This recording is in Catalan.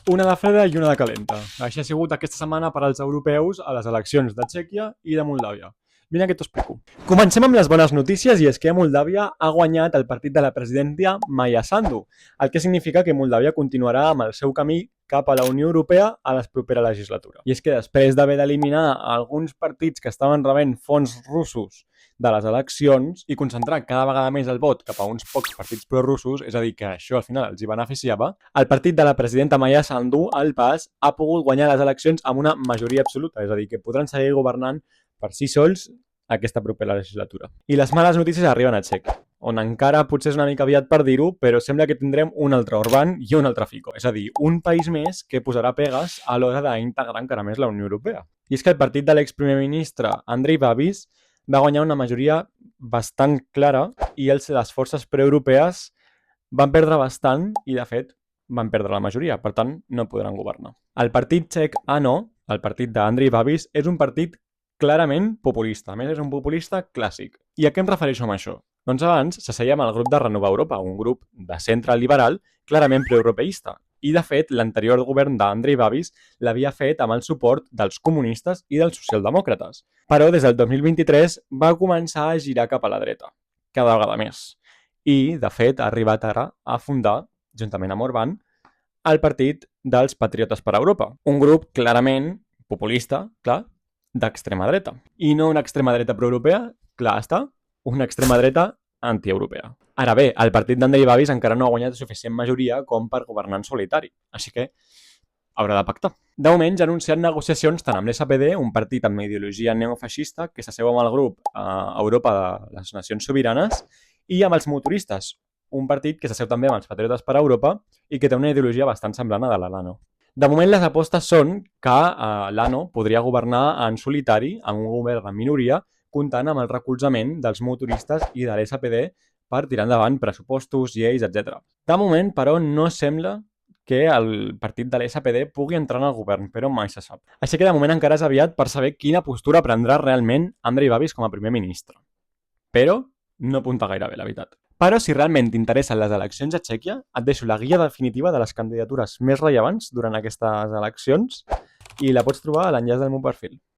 Una de freda i una de calenta. Així ha sigut aquesta setmana per als europeus a les eleccions de Txèquia i de Moldàvia. Vine que t'ho explico. Comencem amb les bones notícies i és que Moldàvia ha guanyat el partit de la presidenta Maia Sandu, el que significa que Moldàvia continuarà amb el seu camí cap a la Unió Europea a la propera legislatura. I és que després d'haver d'eliminar alguns partits que estaven rebent fons russos de les eleccions i concentrar cada vegada més el vot cap a uns pocs partits prorussos, és a dir, que això al final els hi beneficiava, el partit de la presidenta Maia Sandu, el PAS, ha pogut guanyar les eleccions amb una majoria absoluta, és a dir, que podran seguir governant per si sols aquesta propera legislatura. I les males notícies arriben a Txèquia, on encara potser és una mica aviat per dir-ho, però sembla que tindrem un altre Orbán i un altre Fico, és a dir, un país més que posarà pegues a l'hora d'integrar encara més la Unió Europea. I és que el partit de l'exprimer ministre Andrei Babis va guanyar una majoria bastant clara i les forces preeuropees van perdre bastant i, de fet, van perdre la majoria, per tant, no podran governar. El partit txec ANO, el partit d'Andrei Babis, és un partit clarament populista. A més, és un populista clàssic. I a què em refereixo amb això? Doncs abans s'asseia amb el grup de Renovar Europa, un grup de centre liberal clarament preeuropeista. I, de fet, l'anterior govern d'Andrei Babis l'havia fet amb el suport dels comunistes i dels socialdemòcrates. Però des del 2023 va començar a girar cap a la dreta, cada vegada més. I, de fet, ha arribat ara a fundar, juntament amb Orbán, el Partit dels Patriotes per Europa. Un grup clarament populista, clar, d'extrema dreta. I no una extrema dreta proeuropea, clar està, una extrema dreta antieuropea. Ara bé, el partit d'Andrei Babis encara no ha guanyat suficient majoria com per governar en solitari, així que haurà de pactar. De moment ja ha anunciat negociacions tant amb l'SPD, un partit amb ideologia neofeixista que s'asseu amb el grup Europa de les Nacions Sobiranes, i amb els motoristes, un partit que s'asseu també amb els Patriotes per Europa i que té una ideologia bastant semblant a de l'ANO. De moment, les apostes són que l'ANO podria governar en solitari, amb un govern en minoria, comptant amb el recolzament dels motoristes i de l'SPD per tirar endavant pressupostos, lleis, etc. De moment, però, no sembla que el partit de l'SPD pugui entrar en el govern, però mai se sap. Així que de moment encara és aviat per saber quina postura prendrà realment Andrei Babis com a primer ministre. Però no apunta gaire bé, la veritat. Però si realment t'interessen les eleccions a Txèquia, et deixo la guia definitiva de les candidatures més rellevants durant aquestes eleccions i la pots trobar a l'enllaç del meu perfil.